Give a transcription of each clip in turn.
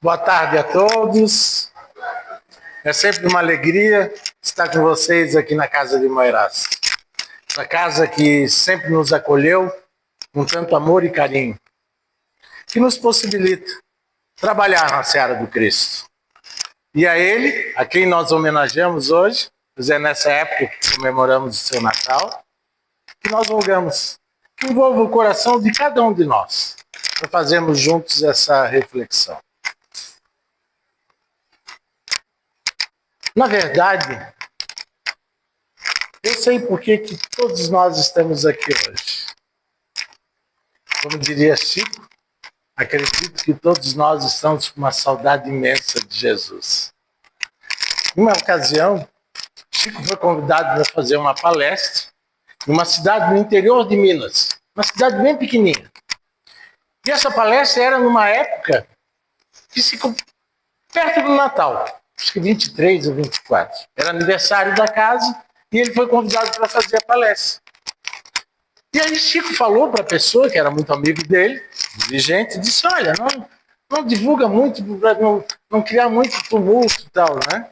Boa tarde a todos. É sempre uma alegria estar com vocês aqui na Casa de Moirás. Essa casa que sempre nos acolheu com tanto amor e carinho, que nos possibilita trabalhar na seara do Cristo. E a Ele, a quem nós homenageamos hoje, pois é nessa época que comemoramos o seu Natal, que nós rogamos que envolva o coração de cada um de nós, para fazermos juntos essa reflexão. Na verdade, eu sei por que todos nós estamos aqui hoje. Como diria Chico, acredito que todos nós estamos com uma saudade imensa de Jesus. Em uma ocasião, Chico foi convidado para fazer uma palestra numa cidade no interior de Minas, uma cidade bem pequenininha. E essa palestra era numa época que ficou perto do Natal, acho que 23 ou 24. Era aniversário da casa e ele foi convidado para fazer a palestra. E aí Chico falou para a pessoa, que era muito amigo dele, dirigente, disse, olha, não divulga muito, para não criar muito tumulto e tal, né?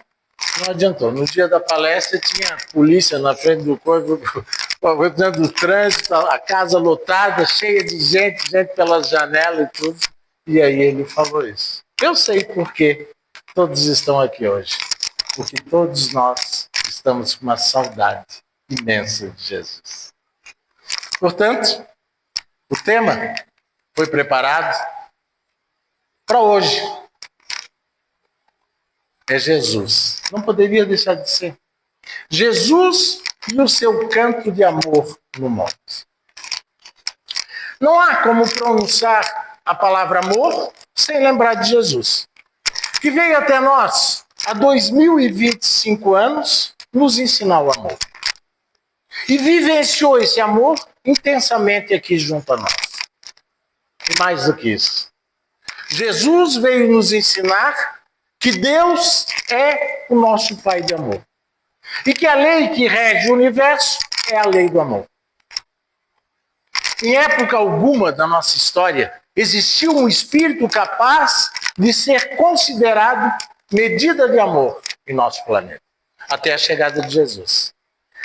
Não adiantou. No dia da palestra tinha polícia na frente do corpo, dentro do trânsito, a casa lotada, cheia de gente pelas janelas e tudo. E aí ele falou isso. Eu sei por que todos estão aqui hoje. Porque todos nós estamos com uma saudade imensa de Jesus. Portanto, o tema foi preparado para hoje. É Jesus. Não poderia deixar de ser. Jesus e o seu canto de amor no monte. Não há como pronunciar a palavra amor sem lembrar de Jesus, que veio até nós há 2025 anos nos ensinar o amor. E vivenciou esse amor intensamente aqui junto a nós. E mais do que isso, Jesus veio nos ensinar que Deus é o nosso Pai de amor. E que a lei que rege o universo é a lei do amor. Em época alguma da nossa história, existiu um espírito capaz de ser considerado medida de amor em nosso planeta, até a chegada de Jesus.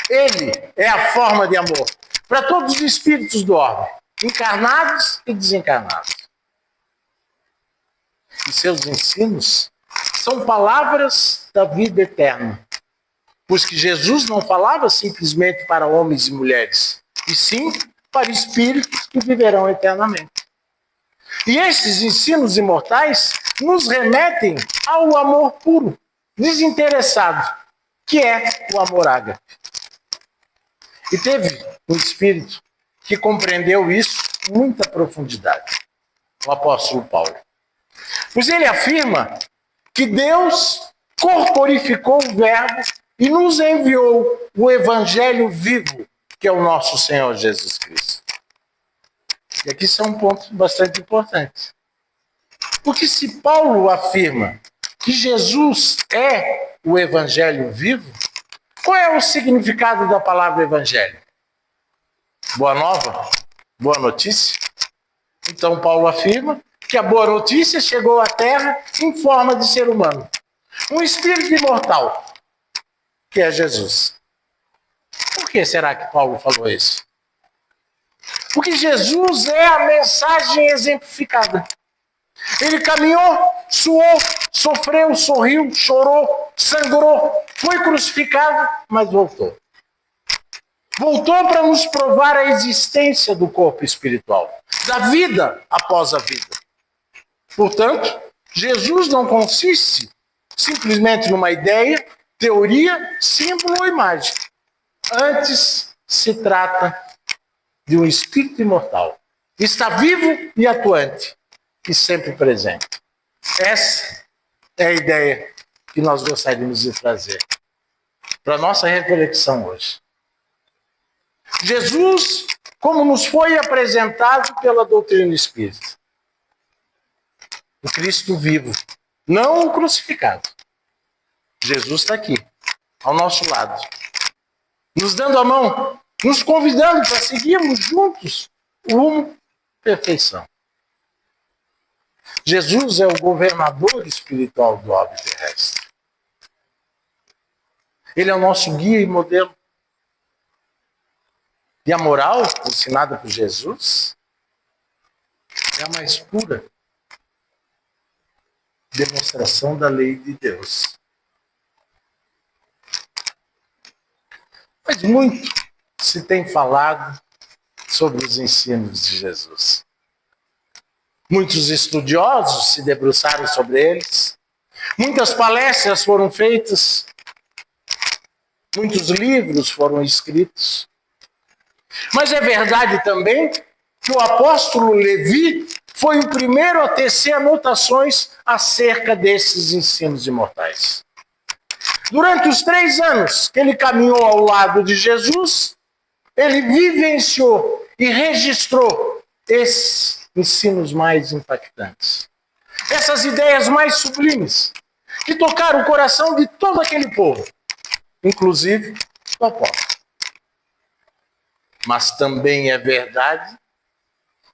Ele é a forma de amor para todos os espíritos do orbe, encarnados e desencarnados. E seus ensinos são palavras da vida eterna, pois que Jesus não falava simplesmente para homens e mulheres, e sim para espíritos que viverão eternamente. E esses ensinos imortais nos remetem ao amor puro, desinteressado, que é o amor ágape. E teve um espírito que compreendeu isso com muita profundidade, o apóstolo Paulo. Pois ele afirma que Deus corporificou o Verbo e nos enviou o Evangelho vivo, que é o nosso Senhor Jesus Cristo. E aqui são um ponto bastante importante. Porque se Paulo afirma que Jesus é o Evangelho vivo, qual é o significado da palavra Evangelho? Boa nova? Boa notícia? Então Paulo afirma que a boa notícia chegou à Terra em forma de ser humano. Um espírito imortal, que é Jesus. Por que será que Paulo falou isso? Porque Jesus é a mensagem exemplificada. Ele caminhou, suou, sofreu, sorriu, chorou, sangrou, foi crucificado, mas voltou. Voltou para nos provar a existência do corpo espiritual, da vida após a vida. Portanto, Jesus não consiste simplesmente numa ideia, teoria, símbolo ou imagem. Antes, se trata de um espírito imortal. Está vivo e atuante, e sempre presente. Essa é a ideia que nós gostaríamos de trazer para a nossa reflexão hoje. Jesus, como nos foi apresentado pela doutrina espírita. O Cristo vivo, não o crucificado. Jesus está aqui, ao nosso lado, nos dando a mão, nos convidando para seguirmos juntos o rumo à perfeição. Jesus é o governador espiritual do orbe terrestre. Ele é o nosso guia e modelo. E a moral ensinada por Jesus é a mais pura demonstração da lei de Deus. Mas muito se tem falado sobre os ensinos de Jesus. Muitos estudiosos se debruçaram sobre eles. Muitas palestras foram feitas. Muitos livros foram escritos. Mas é verdade também que o apóstolo Levi foi o primeiro a tecer anotações acerca desses ensinos imortais. Durante os 3 anos que ele caminhou ao lado de Jesus, ele vivenciou e registrou esses ensinos mais impactantes. Essas ideias mais sublimes, que tocaram o coração de todo aquele povo, inclusive do apóstolo. Mas também é verdade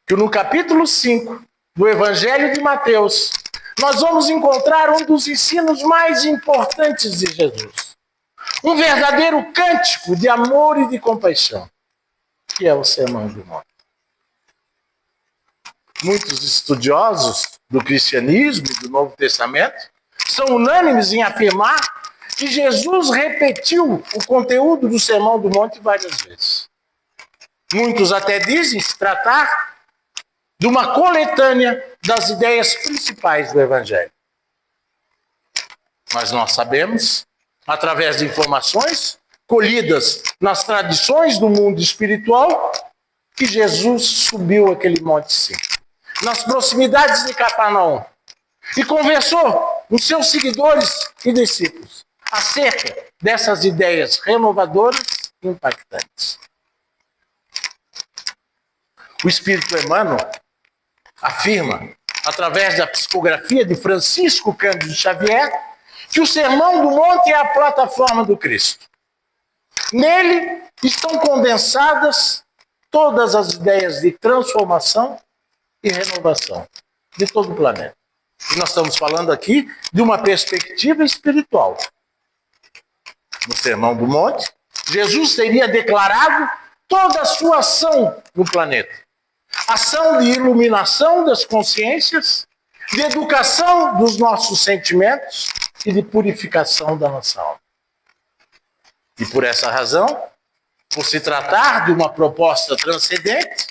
que no capítulo 5 do Evangelho de Mateus, nós vamos encontrar um dos ensinos mais importantes de Jesus. Um verdadeiro cântico de amor e de compaixão, que é o Sermão do Monte. Muitos estudiosos do cristianismo e do Novo Testamento são unânimes em afirmar que Jesus repetiu o conteúdo do Sermão do Monte várias vezes. Muitos até dizem se tratar de uma coletânea das ideias principais do Evangelho. Mas nós sabemos, através de informações colhidas nas tradições do mundo espiritual, que Jesus subiu aquele monte sim, nas proximidades de Cafarnaum, e conversou com seus seguidores e discípulos acerca dessas ideias renovadoras e impactantes. O Espírito Emmanuel afirma, através da psicografia de Francisco Cândido Xavier, que o Sermão do Monte é a plataforma do Cristo. Nele estão condensadas todas as ideias de transformação e renovação de todo o planeta. E nós estamos falando aqui de uma perspectiva espiritual. No Sermão do Monte, Jesus teria declarado toda a sua ação no planeta. Ação de iluminação das consciências, de educação dos nossos sentimentos e de purificação da nossa alma. E por essa razão, por se tratar de uma proposta transcendente,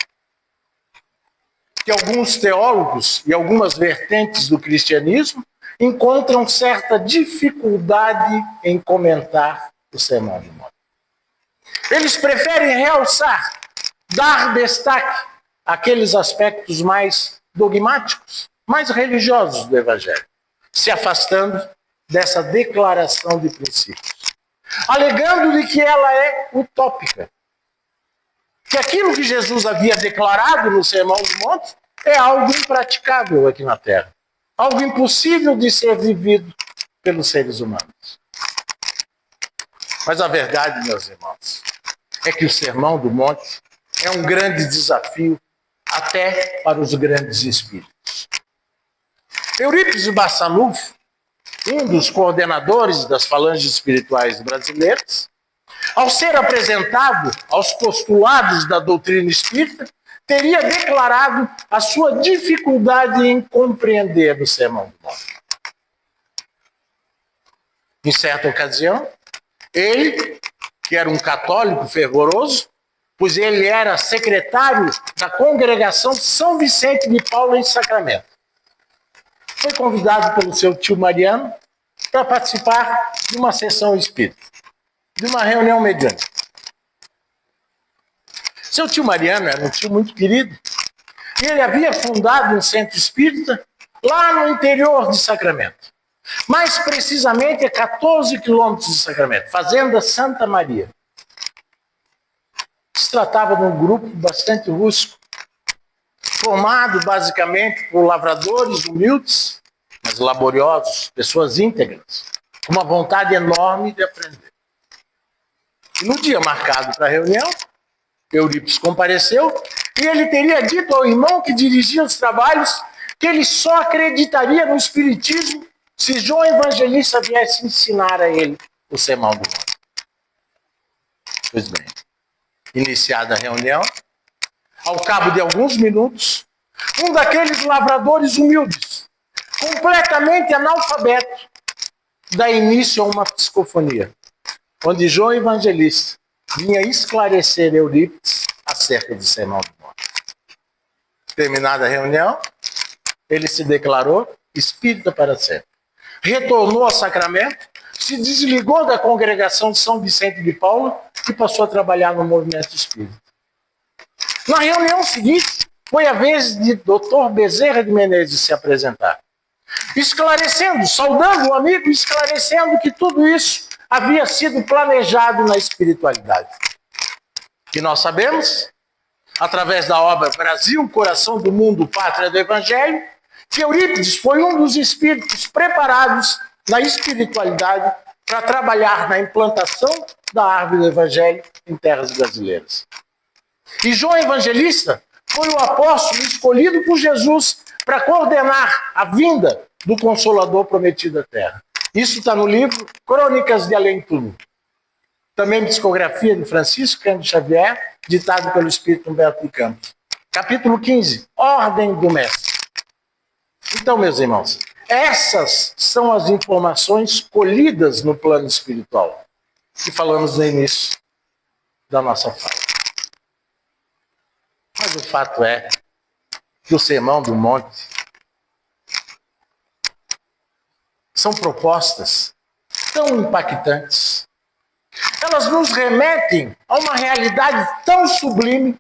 que alguns teólogos e algumas vertentes do cristianismo encontram certa dificuldade em comentar o Sermão do Monte. Eles preferem realçar, dar destaque àqueles aspectos mais dogmáticos, mais religiosos do Evangelho, se afastando dessa declaração de princípios, alegando de que ela é utópica, que aquilo que Jesus havia declarado no Sermão do Monte é algo impraticável aqui na Terra, algo impossível de ser vivido pelos seres humanos. Mas a verdade, meus irmãos, é que o Sermão do Monte é um grande desafio até para os grandes espíritos. Eurípides Barçanufo, um dos coordenadores das falanges espirituais brasileiras, ao ser apresentado aos postulados da doutrina espírita, teria declarado a sua dificuldade em compreender o Sermão do Monte. Em certa ocasião, ele, que era um católico fervoroso, pois ele era secretário da congregação São Vicente de Paulo em Sacramento, foi convidado pelo seu tio Mariano para participar de uma sessão espírita, de uma reunião mediúnica. Seu tio Mariano era um tio muito querido, e ele havia fundado um centro espírita lá no interior de Sacramento. Mais precisamente a 14 quilômetros de Sacramento, Fazenda Santa Maria. Se tratava de um grupo bastante rústico, formado basicamente por lavradores humildes, mas laboriosos, pessoas íntegras, com uma vontade enorme de aprender. E no dia marcado para a reunião, Eurípides compareceu e ele teria dito ao irmão que dirigia os trabalhos que ele só acreditaria no Espiritismo se João Evangelista viesse ensinar a ele o Sermão do Monte. Pois bem, iniciada a reunião, ao cabo de alguns minutos, um daqueles lavradores humildes, completamente analfabeto, dá início a uma psicofonia, onde João Evangelista vinha esclarecer Eurípides acerca do Sermão do Monte. Terminada a reunião, ele se declarou espírita para sempre. Retornou ao sacramento, se desligou da congregação de São Vicente de Paulo e passou a trabalhar no movimento espírita. Na reunião seguinte, foi a vez de Dr. Bezerra de Menezes se apresentar, esclarecendo, saudando o amigo, esclarecendo que tudo isso havia sido planejado na espiritualidade. E nós sabemos, através da obra Brasil, Coração do Mundo, Pátria do Evangelho, que Eurípides foi um dos espíritos preparados na espiritualidade para trabalhar na implantação da árvore do Evangelho em terras brasileiras. E João Evangelista foi o apóstolo escolhido por Jesus para coordenar a vinda do Consolador prometido à Terra. Isso está no livro Crônicas de Além Túmulo. Também psicografia de Francisco Cândido Xavier, ditado pelo Espírito Humberto de Campos. Capítulo 15, Ordem do Mestre. Então, meus irmãos, essas são as informações colhidas no plano espiritual, que falamos no início da nossa fala. Mas o fato é que o Sermão do Monte são propostas tão impactantes. Elas nos remetem a uma realidade tão sublime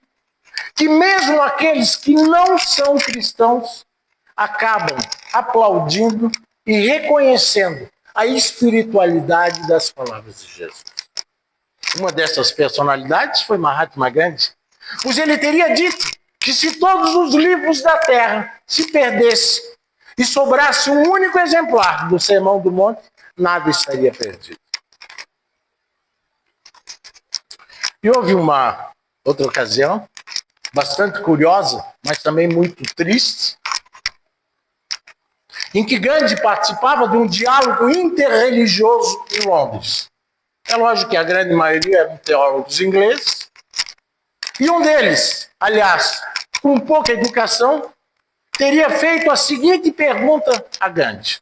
que mesmo aqueles que não são cristãos acabam aplaudindo e reconhecendo a espiritualidade das palavras de Jesus. Uma dessas personalidades foi Mahatma Gandhi, pois ele teria dito que se todos os livros da Terra se perdessem e sobrasse um único exemplar do Sermão do Monte, nada estaria perdido. E houve uma outra ocasião, bastante curiosa, mas também muito triste, em que Gandhi participava de um diálogo interreligioso em Londres. É lógico que a grande maioria eram teólogos ingleses, e um deles, aliás, com pouca educação, teria feito a seguinte pergunta a Gandhi: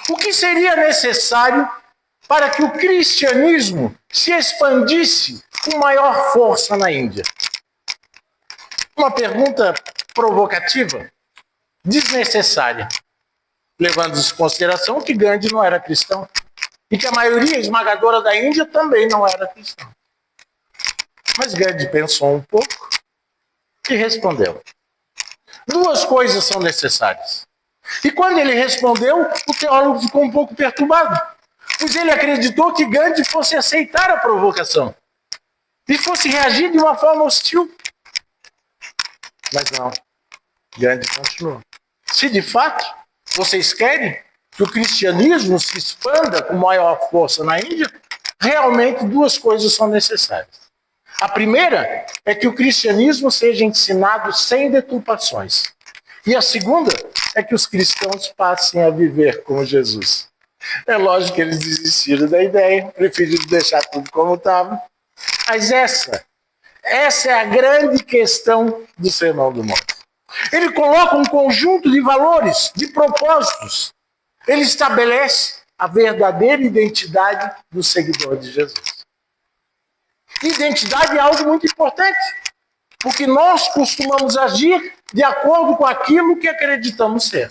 o que seria necessário para que o cristianismo se expandisse com maior força na Índia? Uma pergunta provocativa, desnecessária, levando em consideração que Gandhi não era cristão e que a maioria esmagadora da Índia também não era cristã. Mas Gandhi pensou um pouco e respondeu: duas coisas são necessárias. E quando ele respondeu, o teólogo ficou um pouco perturbado, pois ele acreditou que Gandhi fosse aceitar a provocação e fosse reagir de uma forma hostil. Mas não, Gandhi continuou: se de fato vocês querem que o cristianismo se expanda com maior força na Índia, realmente duas coisas são necessárias. A primeira é que o cristianismo seja ensinado sem deturpações. E a segunda é que os cristãos passem a viver como Jesus. É lógico que eles desistiram da ideia, preferiram deixar tudo como estava. Mas essa é a grande questão do Sermão do Monte. Ele coloca um conjunto de valores, de propósitos. Ele estabelece a verdadeira identidade do seguidor de Jesus. Identidade é algo muito importante, porque nós costumamos agir de acordo com aquilo que acreditamos ser.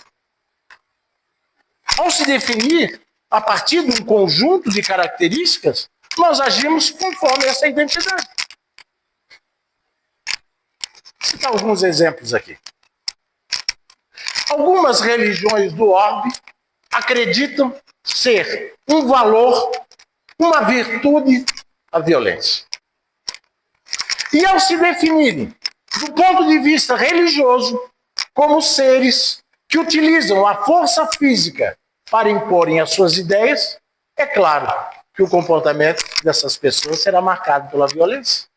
Ao se definir a partir de um conjunto de características, nós agimos conforme essa identidade. Vou citar alguns exemplos aqui. Algumas religiões do orbe acreditam ser um valor, uma virtude, a violência. E ao se definirem, do ponto de vista religioso, como seres que utilizam a força física para imporem as suas ideias, é claro que o comportamento dessas pessoas será marcado pela violência.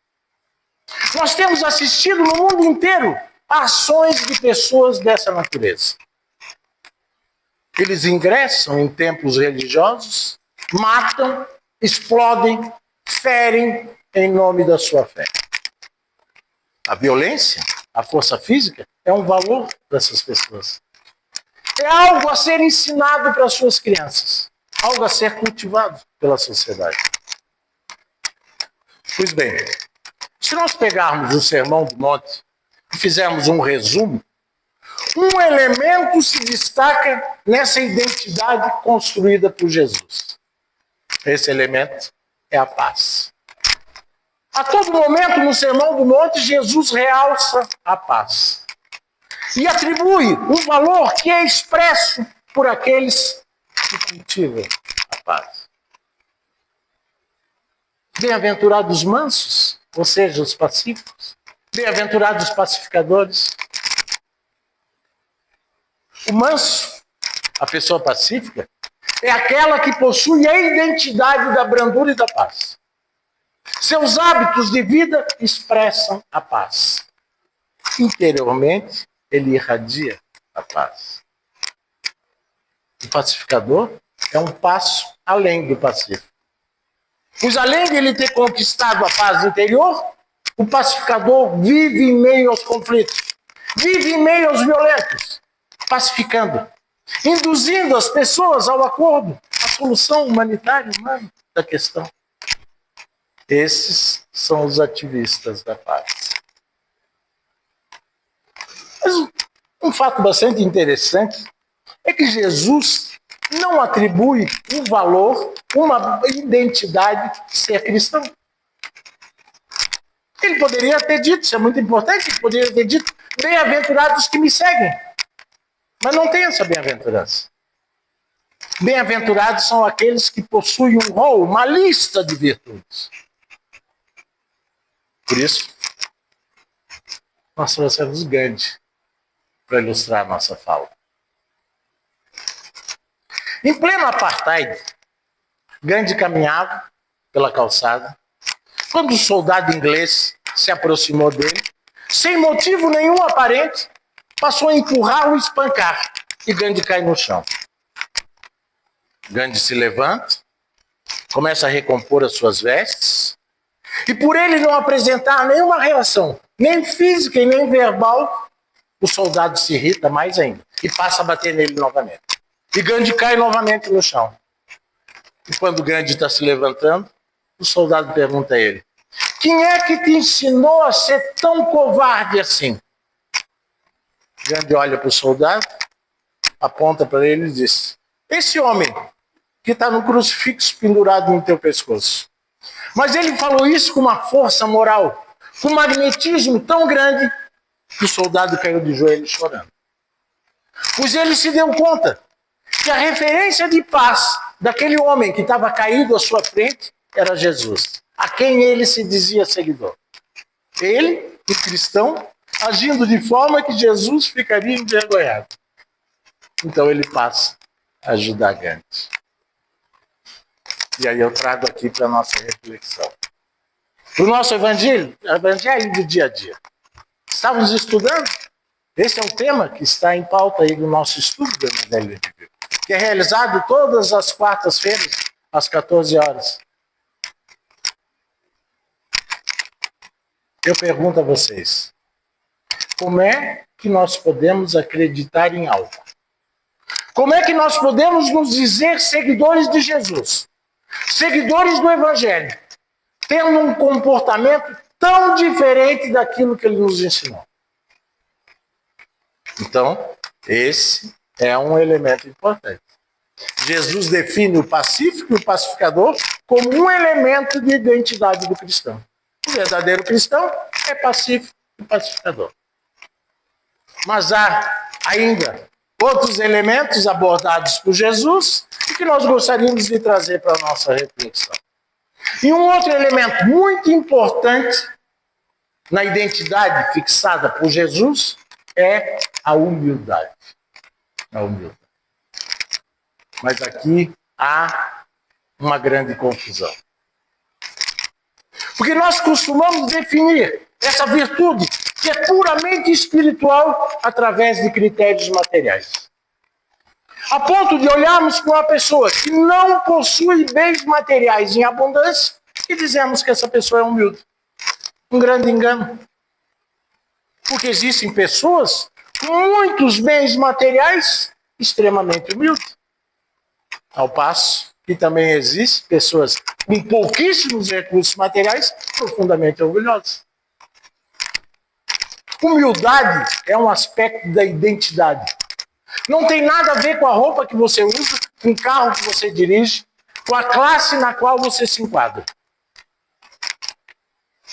Nós temos assistido no mundo inteiro ações de pessoas dessa natureza. Eles ingressam em templos religiosos, matam, explodem, ferem em nome da sua fé. A violência, a força física, é um valor dessas pessoas. É algo a ser ensinado para as suas crianças. Algo a ser cultivado pela sociedade. Pois bem, se nós pegarmos o Sermão do Monte e fizermos um resumo, um elemento se destaca nessa identidade construída por Jesus. Esse elemento é a paz. A todo momento no Sermão do Monte, Jesus realça a paz. E atribui um valor que é expresso por aqueles que cultivam a paz. Bem-aventurados os mansos, ou seja, os pacíficos. Bem-aventurados os pacificadores. O manso, a pessoa pacífica, é aquela que possui a identidade da brandura e da paz. Seus hábitos de vida expressam a paz. Interiormente, ele irradia a paz. O pacificador é um passo além do pacífico. Pois além de ele ter conquistado a paz interior, o pacificador vive em meio aos conflitos, vive em meio aos violentos, pacificando, induzindo as pessoas ao acordo, à solução humanitária humana da questão. Esses são os ativistas da paz. Mas um fato bastante interessante é que Jesus não atribui um valor, uma identidade de ser cristão. Ele poderia ter dito, isso é muito importante, ele poderia ter dito, bem-aventurados que me seguem. Mas não tem essa bem-aventurança. Bem-aventurados são aqueles que possuem um rol, uma lista de virtudes. Por isso, nós trouxemos Gandhi para ilustrar a nossa fala. Em pleno apartheid, Gandhi caminhava pela calçada, quando o soldado inglês se aproximou dele, sem motivo nenhum aparente, passou a empurrar e espancar, e Gandhi cai no chão. Gandhi se levanta, começa a recompor as suas vestes, e por ele não apresentar nenhuma reação, nem física e nem verbal, o soldado se irrita mais ainda e passa a bater nele novamente. E Gandhi cai novamente no chão. E quando Gandhi está se levantando, o soldado pergunta a ele: quem é que te ensinou a ser tão covarde assim? Gandhi olha para o soldado, aponta para ele e diz: esse homem que está no crucifixo pendurado no teu pescoço. Mas ele falou isso com uma força moral, com um magnetismo tão grande, que o soldado caiu de joelhos chorando. Pois ele se deu conta que a referência de paz daquele homem que estava caído à sua frente era Jesus, a quem ele se dizia seguidor. Ele, o cristão, agindo de forma que Jesus ficaria envergonhado. Então ele passa a ajudar Gandhi. E aí eu trago aqui para a nossa reflexão. Para o nosso evangelho do dia a dia. Estávamos estudando? Esse é o tema que está em pauta aí do nosso estudo do Evangelho de Deus, que é realizado todas as quartas-feiras, às 14 horas. Eu pergunto a vocês, como é que nós podemos acreditar em algo? Como é que nós podemos nos dizer seguidores de Jesus, seguidores do Evangelho, tendo um comportamento tão diferente daquilo que ele nos ensinou? Então, esse é um elemento importante. Jesus define o pacífico e o pacificador como um elemento de identidade do cristão. O verdadeiro cristão é pacífico e pacificador. Mas há ainda outros elementos abordados por Jesus e que nós gostaríamos de trazer para a nossa reflexão. E um outro elemento muito importante na identidade fixada por Jesus é a humildade. A humildade. Mas aqui há uma grande confusão. Porque nós costumamos definir essa virtude que é puramente espiritual através de critérios materiais. A ponto de olharmos para uma pessoa que não possui bens materiais em abundância e dizemos que essa pessoa é humilde. Um grande engano. Porque existem pessoas com muitos bens materiais extremamente humildes. Ao passo que também existem pessoas com pouquíssimos recursos materiais profundamente orgulhosas. Humildade é um aspecto da identidade. Não tem nada a ver com a roupa que você usa, com o carro que você dirige, com a classe na qual você se enquadra.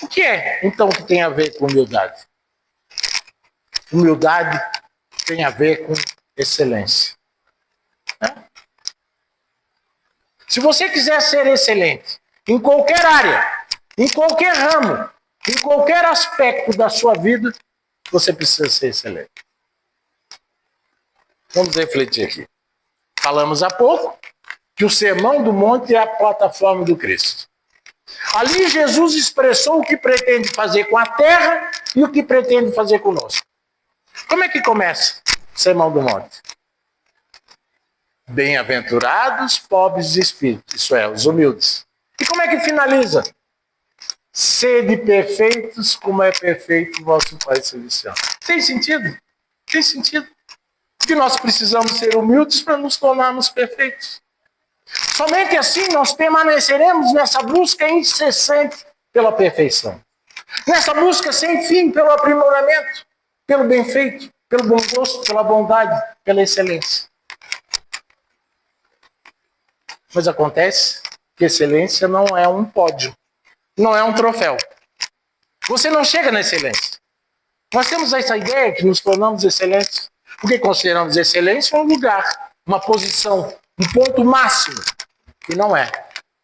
O que é, então, que tem a ver com humildade? Humildade tem a ver com excelência. Se você quiser ser excelente em qualquer área, em qualquer ramo, em qualquer aspecto da sua vida, você precisa ser excelente. Vamos refletir aqui. Falamos há pouco que o Sermão do Monte é a plataforma do Cristo. Ali Jesus expressou o que pretende fazer com a terra e o que pretende fazer conosco. Como é que começa o Sermão do Monte? Bem-aventurados, pobres de espírito, isso é, os humildes. E como é que finaliza? Sede perfeitos, como é perfeito o vosso Pai Celestial. Tem sentido? Tem sentido. Porque nós precisamos ser humildes para nos tornarmos perfeitos. Somente assim nós permaneceremos nessa busca incessante pela perfeição. Nessa busca sem fim pelo aprimoramento, pelo bem feito, pelo bom gosto, pela bondade, pela excelência. Mas acontece que excelência não é um pódio, não é um troféu. Você não chega na excelência. Nós temos essa ideia que nos tornamos excelentes, porque consideramos excelência um lugar, uma posição, um ponto máximo. E não é.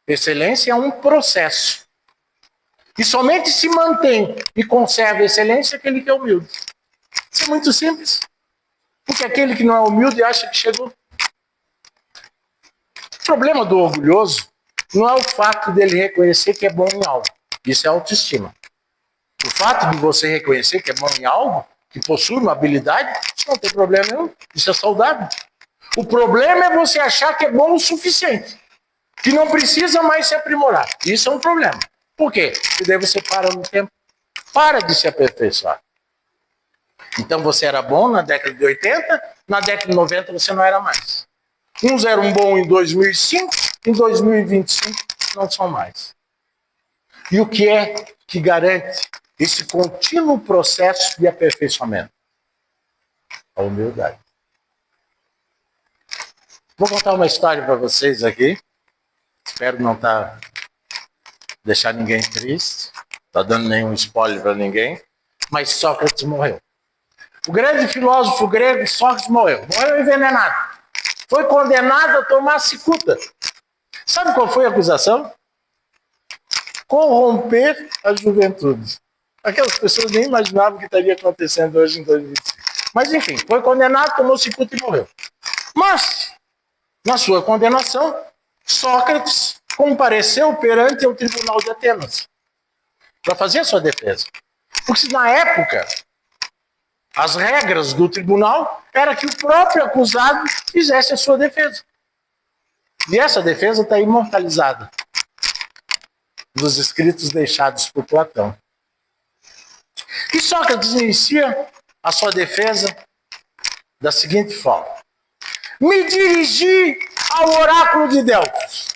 Excelência é um processo. E somente se mantém e conserva a excelência aquele que é humilde. Isso é muito simples. Porque aquele que não é humilde acha que chegou. O problema do orgulhoso não é o fato dele reconhecer que é bom em algo. Isso é autoestima. O fato de você reconhecer que é bom em algo, que possui uma habilidade, isso não tem problema nenhum. Isso é saudável. O problema é você achar que é bom o suficiente. Que não precisa mais se aprimorar. Isso é um problema. Por quê? Porque daí você para no tempo. Para de se aperfeiçoar. Então você era bom na década de 80, na década de 90 você não era mais. Uns eram bons em 2005, em 2025 não são mais. E o que é que garante esse contínuo processo de aperfeiçoamento? A humildade. Vou contar uma história para vocês aqui. Espero não deixar ninguém triste. Não dando nenhum spoiler para ninguém. Mas Sócrates morreu. O grande filósofo grego Sócrates morreu. Morreu envenenado. Foi condenado a tomar cicuta. Sabe qual foi a acusação? Corromper a juventude. Aquelas pessoas nem imaginavam o que estaria acontecendo hoje em 2025. Mas enfim, foi condenado, tomou cicuta e morreu. Mas, na sua condenação, Sócrates compareceu perante o tribunal de Atenas para fazer a sua defesa. Porque se na época as regras do tribunal era que o próprio acusado fizesse a sua defesa. E essa defesa está imortalizada nos escritos deixados por Platão. E Sócrates inicia a sua defesa da seguinte forma: me dirigi ao oráculo de Delfos.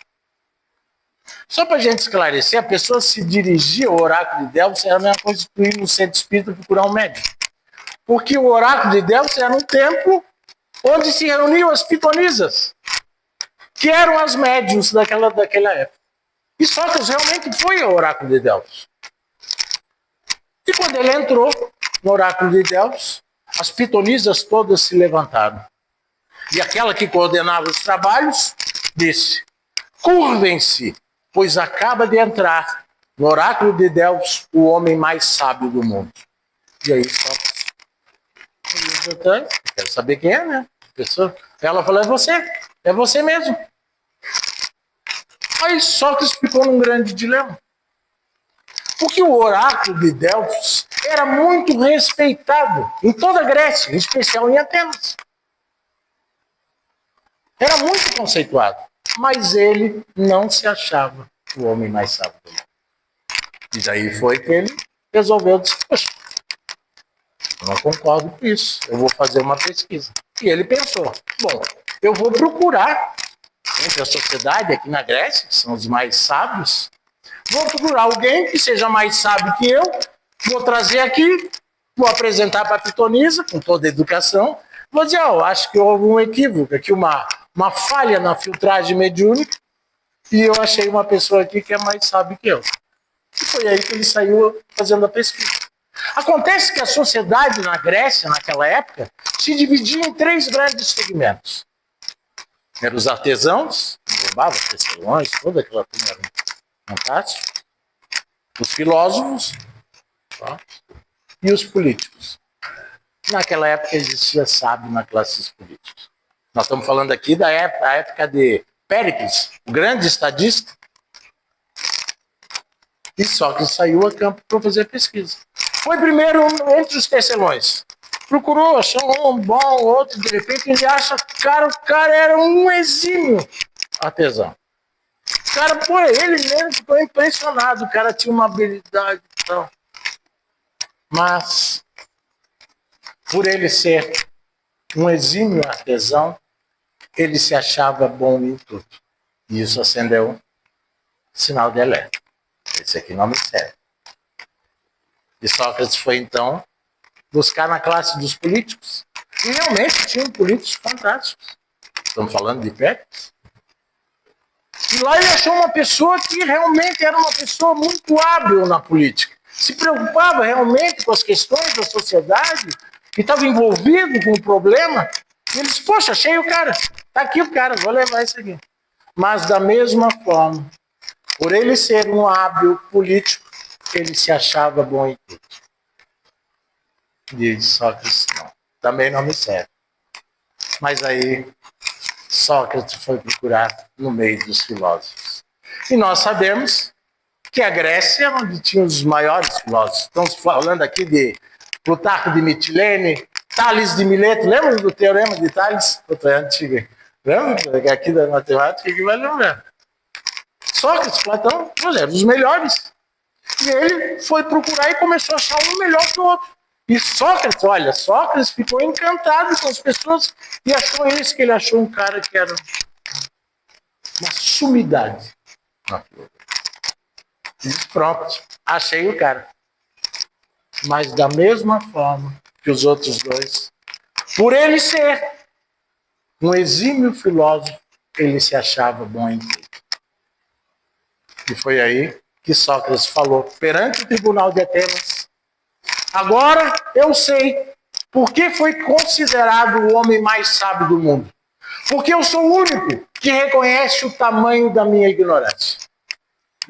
Só para a gente esclarecer, a pessoa se dirigir ao oráculo de Delfos era a mesma coisa que ir no centro espírita procurar um médico. Porque o oráculo de Delfos era um templo onde se reuniam as pitonisas, que eram as médiuns daquela época. E Sócrates realmente foi ao oráculo de Delfos. E quando ele entrou no oráculo de Delfos, as pitonisas todas se levantaram. E aquela que coordenava os trabalhos disse: curvem-se, pois acaba de entrar no oráculo de Delfos o homem mais sábio do mundo. E aí Sócrates, quero saber quem é, né? Ela falou: é você mesmo. Aí Sócrates ficou num grande dilema. Porque o oráculo de Delfos era muito respeitado em toda a Grécia, em especial em Atenas. Era muito conceituado, mas ele não se achava o homem mais sábio do mundo. E daí foi que ele resolveu dizer, poxa, eu não concordo com isso, eu vou fazer uma pesquisa. E ele pensou, bom, eu vou procurar entre a sociedade aqui na Grécia, que são os mais sábios, vou procurar alguém que seja mais sábio que eu, vou trazer aqui, vou apresentar para a pitonisa, com toda a educação, vou dizer, acho que houve um equívoco, aqui uma falha na filtragem mediúnica, e eu achei uma pessoa aqui que é mais sábio que eu. E foi aí que ele saiu fazendo a pesquisa. Acontece que a sociedade na Grécia, naquela época, se dividia em 3 grandes segmentos. Eram os artesãos, englobavam tecelões, toda aquela turma era fantástico. Os filósofos, tá? E os políticos. Naquela época existia sábio na classe dos políticos. Nós estamos falando aqui da época de Péricles, o grande estadista. E Sócrates saiu a campo para fazer pesquisa. Foi primeiro entre os tecelões. Procurou, achou um bom, outro, de repente ele acha que o cara era um exímio artesão. O cara, ele mesmo ficou impressionado, o cara tinha uma habilidade e tal. Mas, por ele ser um exímio artesão, ele se achava bom em tudo. E isso acendeu um sinal de alerta. Esse aqui não me serve. E Sócrates foi, então, buscar na classe dos políticos. E realmente tinham políticos fantásticos. Estamos falando de Péricles. E lá ele achou uma pessoa que realmente era uma pessoa muito hábil na política. Se preocupava realmente com as questões da sociedade, que estava envolvido com o problema. E ele disse, poxa, achei o cara. Está aqui o cara, vou levar isso aqui. Mas da mesma forma, por ele ser um hábil político, ele se achava bom em tudo. E Sócrates, não, também não me serve. Mas aí, Sócrates foi procurar no meio dos filósofos. E nós sabemos que a Grécia é onde tinha os maiores filósofos. Estamos falando aqui de Plutarco de Mitilene, Tales de Mileto. Lembra do teorema de Tales? Outra antiga. Lembra? Aqui da matemática que vai lembrar. Sócrates, Platão, eram os melhores. E ele foi procurar e começou a achar um melhor que o outro. E Sócrates ficou encantado com as pessoas e achou isso, que ele achou um cara que era uma sumidade. E disse, pronto, achei o cara. Mas da mesma forma que os outros dois, por ele ser um exímio filósofo, ele se achava bom em tudo. E foi aí que Sócrates falou perante o tribunal de Atenas, agora eu sei por que foi considerado o homem mais sábio do mundo. Porque eu sou o único que reconhece o tamanho da minha ignorância.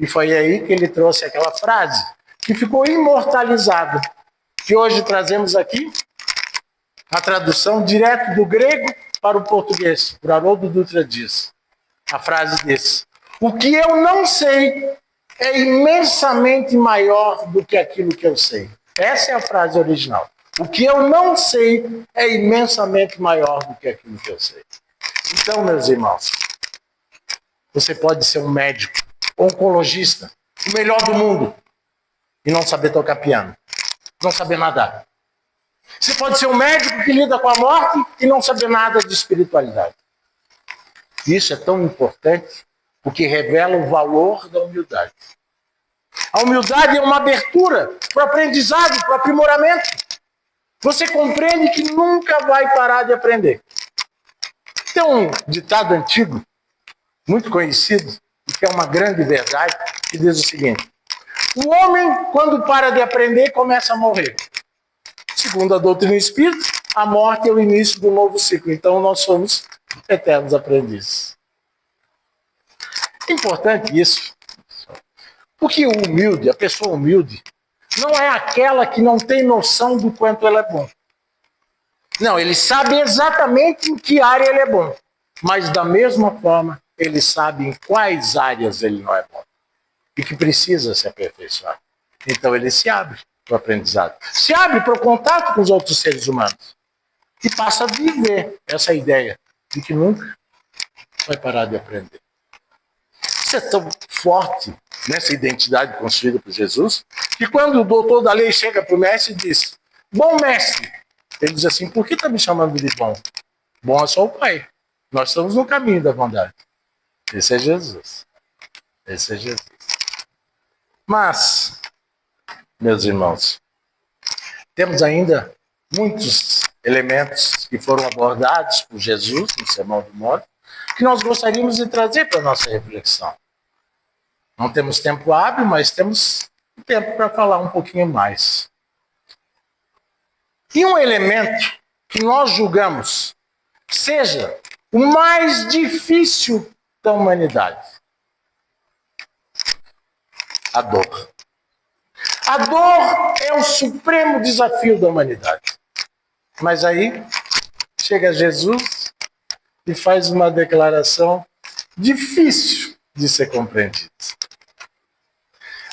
E foi aí que ele trouxe aquela frase que ficou imortalizada, que hoje trazemos aqui, a tradução direto do grego para o português, por Haroldo Dutra Dias. A frase diz, o que eu não sei é imensamente maior do que aquilo que eu sei. Essa é a frase original. O que eu não sei é imensamente maior do que aquilo que eu sei. Então, meus irmãos, você pode ser um médico, oncologista, o melhor do mundo, e não saber tocar piano, não saber nadar. Você pode ser um médico que lida com a morte e não saber nada de espiritualidade. Isso é tão importante porque revela o valor da humildade. A humildade é uma abertura para o aprendizado, para o aprimoramento. Você compreende que nunca vai parar de aprender. Tem um ditado antigo, muito conhecido, e que é uma grande verdade, que diz o seguinte, o homem, quando para de aprender, começa a morrer. Segundo a doutrina espírita, a morte é o início do novo ciclo. Então, nós somos eternos aprendizes. É importante isso. Porque o humilde, a pessoa humilde, não é aquela que não tem noção do quanto ela é bom. Não, ele sabe exatamente em que área ele é bom. Mas, da mesma forma, ele sabe em quais áreas ele não é bom. E que precisa se aperfeiçoar. Então ele se abre para o aprendizado. Se abre para o contato com os outros seres humanos. E passa a viver essa ideia de que nunca vai parar de aprender. Isso é tão forte nessa identidade construída por Jesus, que quando o doutor da lei chega para o mestre e diz: bom mestre, ele diz assim: por que está me chamando de bom? Bom é só o Pai. Nós estamos no caminho da bondade. Esse é Jesus. Esse é Jesus. Mas, meus irmãos, temos ainda muitos elementos que foram abordados por Jesus no Sermão do Monte, que nós gostaríamos de trazer para a nossa reflexão. Não temos tempo hábil, mas temos tempo para falar um pouquinho mais. E um elemento que nós julgamos seja o mais difícil da humanidade: a dor. A dor é o supremo desafio da humanidade. Mas aí chega Jesus e faz uma declaração difícil de ser compreendida.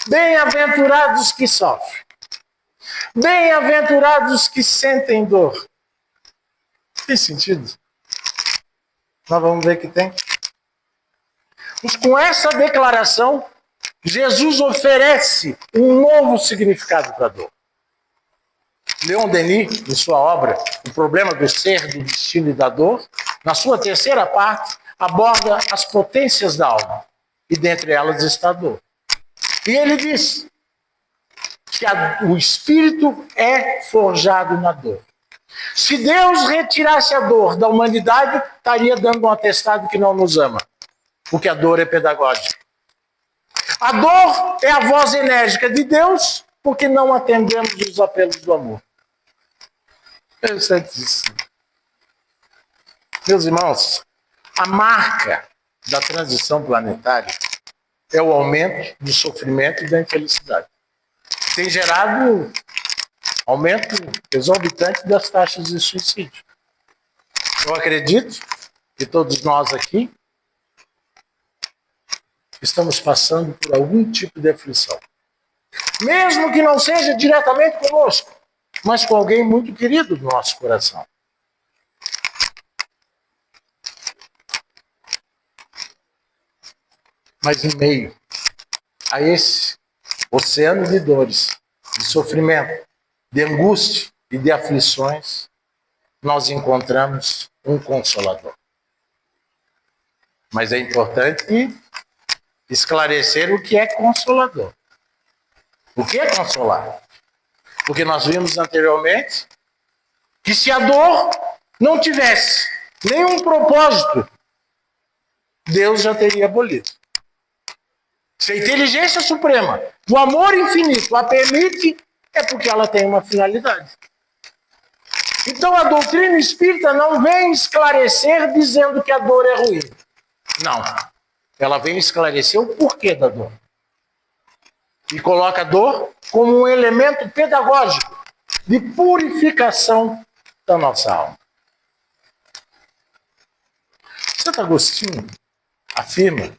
Bem-aventurados que sofrem. Bem-aventurados que sentem dor. Tem sentido? Nós vamos ver que tem. Mas com essa declaração, Jesus oferece um novo significado para a dor. Leon Denis, em sua obra O Problema do Ser, do Destino e da Dor, na sua terceira parte, aborda as potências da alma. E dentre elas está a dor. E ele diz que o espírito é forjado na dor. Se Deus retirasse a dor da humanidade, estaria dando um atestado que não nos ama. Porque a dor é pedagógica. A dor é a voz enérgica de Deus, porque não atendemos os apelos do amor. Interessante isso. Meus irmãos, a marca da transição planetária é o aumento do sofrimento e da infelicidade. Tem gerado aumento exorbitante das taxas de suicídio. Eu acredito que todos nós aqui estamos passando por algum tipo de aflição. Mesmo que não seja diretamente conosco, mas com alguém muito querido do nosso coração. Mas em meio a esse oceano de dores, de sofrimento, de angústia e de aflições, nós encontramos um Consolador. Mas é importante esclarecer o que é Consolador. O que é consolar? Porque nós vimos anteriormente que se a dor não tivesse nenhum propósito, Deus já teria abolido. Se a inteligência suprema do amor infinito a permite, é porque ela tem uma finalidade. Então a doutrina espírita não vem esclarecer dizendo que a dor é ruim. Não. Ela vem esclarecer o porquê da dor. E coloca a dor como um elemento pedagógico de purificação da nossa alma. Santo Agostinho afirma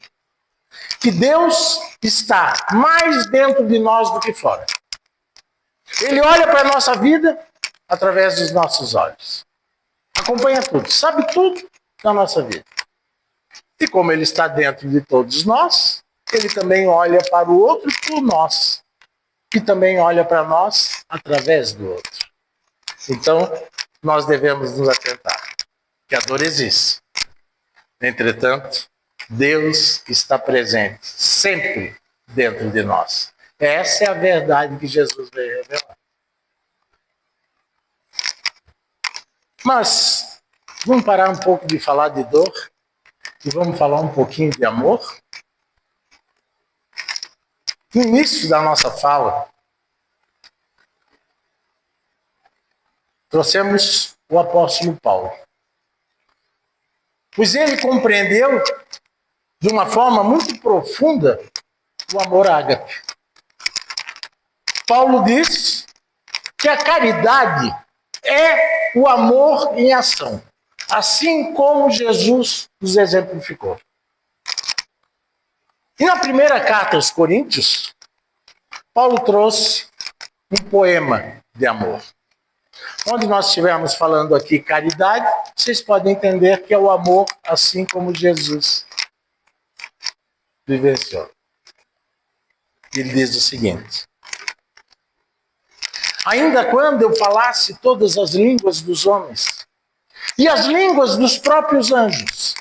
que Deus está mais dentro de nós do que fora. Ele olha para a nossa vida através dos nossos olhos. Acompanha tudo, sabe tudo da nossa vida. E como Ele está dentro de todos nós, Ele também olha para o outro por nós, que também olha para nós através do outro. Então, nós devemos nos atentar que a dor existe. Entretanto, Deus está presente sempre dentro de nós. Essa é a verdade que Jesus veio revelar. Mas vamos parar um pouco de falar de dor e vamos falar um pouquinho de amor. No início da nossa fala, trouxemos o apóstolo Paulo. Pois ele compreendeu de uma forma muito profunda o amor ágape. Paulo diz que a caridade é o amor em ação, assim como Jesus nos exemplificou. E na primeira carta aos Coríntios, Paulo trouxe um poema de amor. Onde nós estivermos falando aqui caridade, vocês podem entender que é o amor assim como Jesus vivenciou. Ele diz o seguinte: ainda quando eu falasse todas as línguas dos homens e as línguas dos próprios anjos,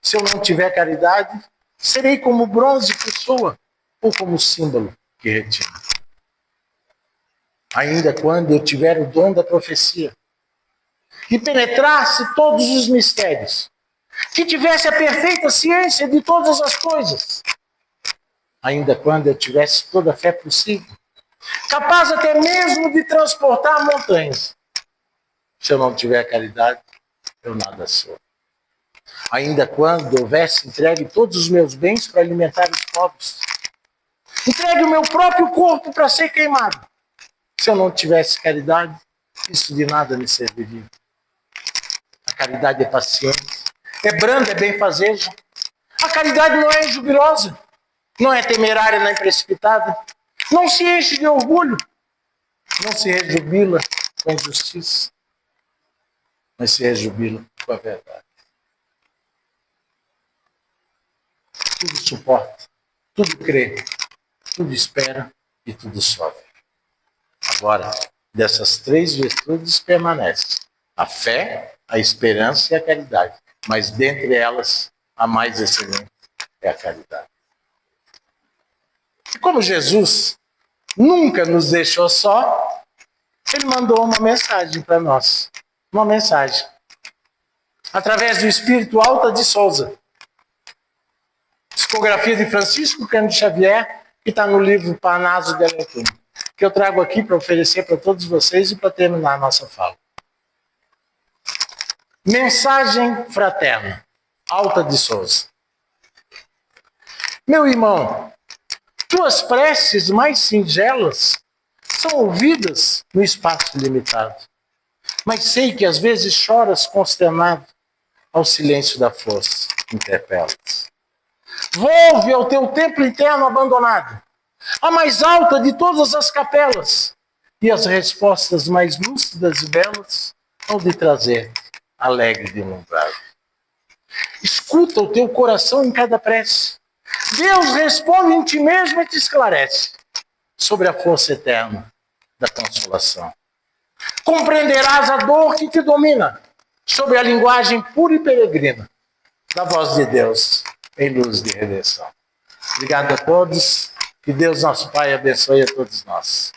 se eu não tiver caridade, serei como bronze que soa ou como símbolo que retina. Ainda quando eu tiver o dom da profecia e penetrasse todos os mistérios, que tivesse a perfeita ciência de todas as coisas, ainda quando eu tivesse toda a fé possível, capaz até mesmo de transportar montanhas, se eu não tiver caridade, eu nada sou. Ainda quando houvesse entregue todos os meus bens para alimentar os pobres, entregue o meu próprio corpo para ser queimado, se eu não tivesse caridade, isso de nada me serviria. A caridade é paciente, é branda, é benfazeja. A caridade não é jubilosa, não é temerária nem precipitada, não se enche de orgulho, não se rejubila com a injustiça, mas se rejubila com a verdade. Tudo suporta, tudo crê, tudo espera e tudo sofre. Agora, dessas três virtudes permanece a fé, a esperança e a caridade. Mas dentre elas, a mais excelente é a caridade. E como Jesus nunca nos deixou só, ele mandou uma mensagem para nós. Uma mensagem. Através do Espírito Alta de Souza. Psicografia de Francisco Cândido Xavier, que está no livro Parnaso de Alentum, que eu trago aqui para oferecer para todos vocês e para terminar a nossa fala. Mensagem fraterna, Alta de Souza. Meu irmão, tuas preces mais singelas são ouvidas no espaço limitado, mas sei que às vezes choras consternado ao silêncio da força, interpelas. Volve ao teu templo interno abandonado, a mais alta de todas as capelas, e as respostas mais lúcidas e belas hão de trazer alegre de inundado. Escuta o teu coração em cada prece. Deus responde em ti mesmo e te esclarece sobre a força eterna da consolação. Compreenderás a dor que te domina sobre a linguagem pura e peregrina da voz de Deus em luz de redenção. Obrigado a todos. Que Deus, nosso Pai, abençoe a todos nós.